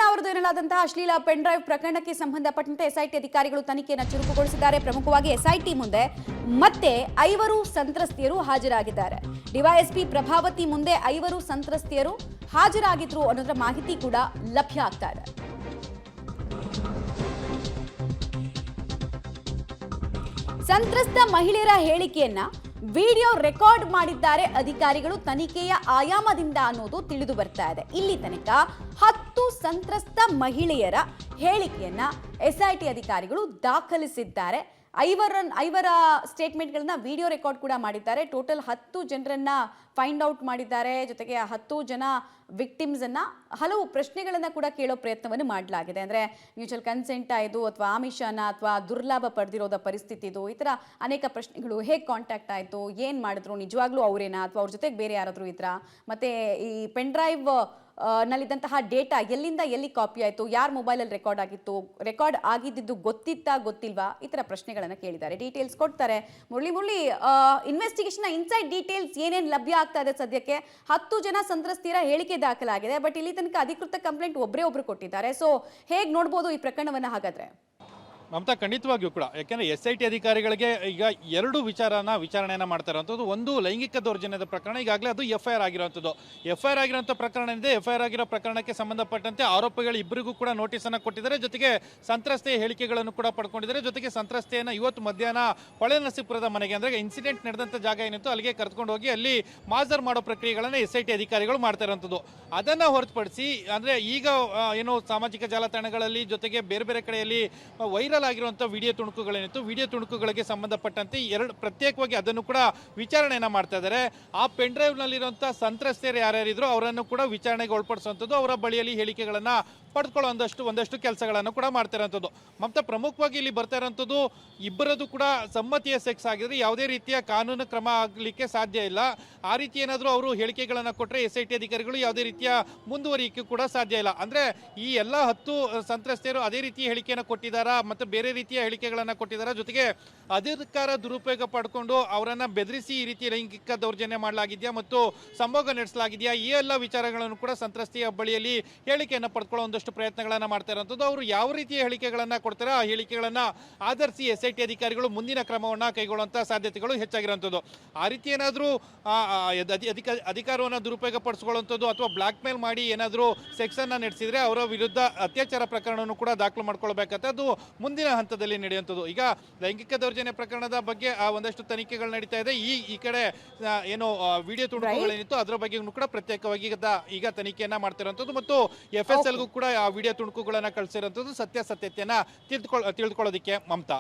ಅವರದು ಎನ್ನಲಾದಂತಹ ಅಶ್ಲೀಲ pen drive ಪ್ರಕರಣಕ್ಕೆ ಸಂಬಂಧಪಟ್ಟಂತೆ ಎಸ್ಐಟಿ ಅಧಿಕಾರಿಗಳು ತನಿಖೆಯನ್ನು ಚುರುಕುಗೊಳಿಸಿದ್ದಾರೆ. ಪ್ರಮುಖವಾಗಿ ಎಸ್ಐಟಿ ಮುಂದೆ ಮತ್ತೆ 5 ಸಂತ್ರಸ್ತೆಯರು ಹಾಜರಾಗಿದ್ದಾರೆ. ಡಿವೈಎಸ್ಪಿ ಪ್ರಭಾವತಿ ಮುಂದೆ 5 ಸಂತ್ರಸ್ತೆಯರು ಹಾಜರಾಗಿದ್ರು ಅನ್ನೋದರ ಮಾಹಿತಿ ಕೂಡ ಲಭ್ಯ ಆಗ್ತಾ ಇದೆ. ಸಂತ್ರಸ್ತ ಮಹಿಳೆಯರ ಹೇಳಿಕೆಯನ್ನ ವಿಡಿಯೋ ರೆಕಾರ್ಡ್ ಮಾಡಿದ್ದಾರೆ ಅಧಿಕಾರಿಗಳು ತನಿಖೆಯ ಆಯಾಮದಿಂದ ಅನ್ನೋದು ತಿಳಿದು ಬರ್ತಾ ಇದೆ. ಇಲ್ಲಿ ತನಕ 10 ಸಂತ್ರಸ್ತ ಮಹಿಳೆಯರ ಹೇಳಿಕೆಯನ್ನ ಎಸ್ಐಟಿ ಅಧಿಕಾರಿಗಳು ದಾಖಲಿಸಿದ್ದಾರೆ. 5 ಸ್ಟೇಟ್ಮೆಂಟ್ಗಳನ್ನ ವಿಡಿಯೋ ರೆಕಾರ್ಡ್ ಕೂಡ ಮಾಡಿದ್ದಾರೆ. ಟೋಟಲ್ 10 ಜನರನ್ನ ಫೈಂಡ್ ಔಟ್ ಮಾಡಿದ್ದಾರೆ. ಜೊತೆಗೆ 10 ಜನ ವಿಕ್ಟಿಮ್ಸ್ ಅನ್ನ ಹಲವು ಪ್ರಶ್ನೆಗಳನ್ನ ಕೂಡ ಕೇಳೋ ಪ್ರಯತ್ನವನ್ನು ಮಾಡಲಾಗಿದೆ. ಅಂದ್ರೆ ಮ್ಯೂಚುವಲ್ ಕನ್ಸೆಂಟ್ ಆಯ್ತು ಅಥವಾ ಆಮಿಷನ ಅಥವಾ ದುರ್ಲಾಭ ಪಡೆದಿರೋದ ಪರಿಸ್ಥಿತಿ ಇದು, ಈ ತರ ಅನೇಕ ಪ್ರಶ್ನೆಗಳು. ಹೇಗೆ ಕಾಂಟ್ಯಾಕ್ಟ್ ಆಯ್ತು, ಏನ್ ಮಾಡಿದ್ರು, ನಿಜವಾಗ್ಲೂ ಅವರೇನಾ ಅಥವಾ ಅವ್ರ ಜೊತೆಗೆ ಬೇರೆ ಯಾರಾದ್ರೂ ಇದ್ರಾ, ಮತ್ತೆ ಈ ಪೆನ್ ಡ್ರೈವ್ ನಲ್ಲಿದ್ದಂತಹ ಡೇಟಾ ಎಲ್ಲಿಂದ ಎಲ್ಲಿ ಕಾಪಿ ಆಯಿತು, ಯಾರ ಮೊಬೈಲಲ್ಲಿ ರೆಕಾರ್ಡ್ ಆಗಿತ್ತು, ರೆಕಾರ್ಡ್ ಆಗಿದ್ದು ಗೊತ್ತಿತ್ತಾ ಗೊತ್ತಿಲ್ವಾ, ಈ ಥರ ಪ್ರಶ್ನೆಗಳನ್ನು ಕೇಳಿದ್ದಾರೆ. ಡೀಟೇಲ್ಸ್ ಕೊಡ್ತಾರೆ. ಮುರಳಿ ಇನ್ವೆಸ್ಟಿಗೇಷನ್ ಇನ್ಸೈಡ್ ಡೀಟೇಲ್ಸ್ ಏನೇನು ಲಭ್ಯ ಆಗ್ತಾ ಇದೆ ಸದ್ಯಕ್ಕೆ? 10 ಜನ ಸಂತ್ರಸ್ತಿಯರ ಹೇಳಿಕೆ ದಾಖಲಾಗಿದೆ. ಬಟ್ ಇಲ್ಲಿ ತನಕ ಅಧಿಕೃತ ಕಂಪ್ಲೇಂಟ್ ಒಬ್ಬರು ಕೊಟ್ಟಿದ್ದಾರೆ. ಸೊ ಹೇಗೆ ನೋಡ್ಬೋದು ಈ ಪ್ರಕರಣವನ್ನು ಹಾಗಾದ್ರೆ? ಮಮತಾ, ಖಂಡಿತವಾಗಿಯೂ ಕೂಡ. ಯಾಕೆಂದರೆ SIT ಅಧಿಕಾರಿಗಳಿಗೆ ಈಗ 2 ವಿಚಾರಣೆಯನ್ನು ಮಾಡ್ತಾ ಇರುವಂಥದ್ದು. ಒಂದು ಲೈಂಗಿಕ ದೌರ್ಜನ್ಯದ ಪ್ರಕರಣ, ಈಗಾಗಲೇ ಅದು FIR ಆಗಿರುವಂಥದ್ದು. FIR ಆಗಿರುವಂಥ ಪ್ರಕರಣ ಇದೆ. FIR ಆಗಿರೋ ಪ್ರಕರಣಕ್ಕೆ ಸಂಬಂಧಪಟ್ಟಂತೆ ಆರೋಪಿಗಳು ಇಬ್ಬರಿಗೂ ಕೂಡ ನೋಟಿಸನ್ನು ಕೊಟ್ಟಿದ್ದಾರೆ. ಜೊತೆಗೆ ಸಂತ್ರಸ್ತೆಯ ಹೇಳಿಕೆಗಳನ್ನು ಕೂಡ ಪಡ್ಕೊಂಡಿದ್ದಾರೆ. ಜೊತೆಗೆ ಸಂತ್ರಸ್ತೆಯನ್ನು ಇವತ್ತು ಮಧ್ಯಾಹ್ನ ಹೊಳೆನರಸೀಪುರದ ಮನೆಗೆ, ಅಂದರೆ ಇನ್ಸಿಡೆಂಟ್ ನಡೆದಂಥ ಜಾಗ ಏನಿತ್ತು ಅಲ್ಲಿಗೆ ಕರೆದುಕೊಂಡು ಹೋಗಿ ಅಲ್ಲಿ ಮಾಜರ್ ಮಾಡೋ ಪ್ರಕ್ರಿಯೆಗಳನ್ನು SIT ಅಧಿಕಾರಿಗಳು ಮಾಡ್ತಾ ಇರುವಂಥದ್ದು. ಅದನ್ನು ಹೊರತುಪಡಿಸಿ ಅಂದರೆ ಈಗ ಏನು ಸಾಮಾಜಿಕ ಜಾಲತಾಣಗಳಲ್ಲಿ ಜೊತೆಗೆ ಬೇರೆ ಬೇರೆ ಕಡೆಯಲ್ಲಿ ವೈರಲ್ ಆಗಿರುವಂತಹ ವಿಡಿಯೋ ತುಣುಕುಗಳೇನಿತ್ತು, ವಿಡಿಯೋ ತುಣುಕುಗಳಿಗೆ ಸಂಬಂಧಪಟ್ಟಂತೆ ಪ್ರತ್ಯೇಕವಾಗಿ ಅದನ್ನು ಕೂಡ ವಿಚಾರಣೆಯನ್ನ ಮಾಡ್ತಾ ಇದ್ದಾರೆ. ಆ ಪೆನ್ ಡ್ರೈವ್ ನಲ್ಲಿರುವಂತಹ ಸಂತ್ರಸ್ತೆಯರು ಯಾರ್ಯಾರಿದ್ರು ಅವರನ್ನು ಕೂಡ ವಿಚಾರಣೆಗೆ ಒಳಪಡಿಸುವಂಥದ್ದು, ಅವರ ಬಳಿಯಲ್ಲಿ ಹೇಳಿಕೆಗಳನ್ನ ಪಡೆದುಕೊಳ್ಳೋ ಒಂದಷ್ಟು ಕೆಲಸಗಳನ್ನು ಕೂಡ ಮಾಡ್ತಾ ಇರೋಂಥದ್ದು. ಮಮತಾ, ಪ್ರಮುಖವಾಗಿ ಇಲ್ಲಿ ಬರ್ತಾ ಇರೋಂಥದ್ದು ಇಬ್ಬರದು ಕೂಡ ಸಮ್ಮತಿಯ ಸೆಕ್ಸ್ ಆಗಿದ್ರೆ ಯಾವುದೇ ರೀತಿಯ ಕಾನೂನು ಕ್ರಮ ಆಗಲಿಕ್ಕೆ ಸಾಧ್ಯ ಇಲ್ಲ. ಆ ರೀತಿ ಏನಾದರೂ ಅವರು ಹೇಳಿಕೆಗಳನ್ನು ಕೊಟ್ಟರೆ SIT ಅಧಿಕಾರಿಗಳು ಯಾವುದೇ ರೀತಿಯ ಮುಂದುವರಿಕೆ ಕೂಡ ಸಾಧ್ಯ ಇಲ್ಲ. ಅಂದರೆ ಈ ಎಲ್ಲ 10 ಸಂತ್ರಸ್ತೆಯರು ಅದೇ ರೀತಿಯ ಹೇಳಿಕೆಯನ್ನು ಕೊಟ್ಟಿದ್ದಾರಾ, ಮತ್ತು ಬೇರೆ ರೀತಿಯ ಹೇಳಿಕೆಗಳನ್ನು ಕೊಟ್ಟಿದ್ದಾರೆ. ಜೊತೆಗೆ ಅಧಿಕಾರ ದುರುಪಯೋಗ ಪಡ್ಕೊಂಡು ಅವರನ್ನು ಬೆದರಿಸಿ ಈ ರೀತಿಯ ಲೈಂಗಿಕ ದೌರ್ಜನ್ಯ ಮಾಡಲಾಗಿದೆಯಾ ಮತ್ತು ಸಂಭೋಗ ನಡೆಸಲಾಗಿದೆಯಾ, ಈ ಎಲ್ಲ ವಿಚಾರಗಳನ್ನು ಕೂಡ ಸಂತ್ರಸ್ತೆಯ ಬಳಿಯಲ್ಲಿ ಹೇಳಿಕೆಯನ್ನು ಪಡ್ಕೊಳ್ಳೋ ಒಂದಷ್ಟು ಪ್ರಯತ್ನಗಳನ್ನು ಮಾಡ್ತಾ ಇರುವಂಥದ್ದು. ಅವರು ಯಾವ ರೀತಿಯ ಹೇಳಿಕೆಗಳನ್ನು ಕೊಡ್ತಾರೆ ಆ ಹೇಳಿಕೆಗಳನ್ನು ಆಧರಿಸಿ SIT ಅಧಿಕಾರಿಗಳು ಮುಂದಿನ ಕ್ರಮವನ್ನು ಕೈಗೊಳ್ಳುವಂಥ ಸಾಧ್ಯತೆಗಳು ಹೆಚ್ಚಾಗಿರುವಂಥದ್ದು. ಆ ರೀತಿ ಏನಾದರೂ ಅಧಿಕಾರವನ್ನು ದುರುಪಯೋಗ ಪಡಿಸ್ಕೊಳ್ಳುವಂಥದ್ದು ಅಥವಾ ಬ್ಲ್ಯಾಕ್ ಮೇಲ್ ಮಾಡಿ ಏನಾದರೂ ಸೆಕ್ಸನ್ನು ನಡೆಸಿದರೆ ಅವರ ವಿರುದ್ಧ ಅತ್ಯಾಚಾರ ಪ್ರಕರಣವನ್ನು ಕೂಡ ದಾಖಲು ಮಾಡ್ಕೊಳ್ಬೇಕಂತದ್ದು ಮುಂದಿನ ಹಂತದಲ್ಲಿ ನಡೆಯುವಂಥದ್ದು. ಈಗ ಲೈಂಗಿಕ ದೌರ್ಜನ್ಯ ಪ್ರಕರಣದ ಬಗ್ಗೆ ಒಂದಷ್ಟು ತನಿಖೆಗಳು ನಡೀತಾ ಇದೆ. ಈ ಕಡೆ ಏನು ವಿಡಿಯೋ ತುಣುಕುಗಳೇನಿತ್ತು ಅದರ ಬಗ್ಗೆ ಕೂಡ ಪ್ರತ್ಯೇಕವಾಗಿ ಈಗ ತನಿಖೆಯನ್ನ ಮಾಡ್ತಿರುವಂಥದ್ದು ಮತ್ತು FSLಗೂ ಕೂಡ ಆ ವಿಡಿಯೋ ತುಣುಕುಗಳನ್ನ ಕಳಿಸಿರುವಂಥದ್ದು ಸತ್ಯಾಸತ್ಯತೆಯನ್ನ ತಿಳಿದುಕೊಳ್ಳೋದಕ್ಕೆ. ಮಮತಾ.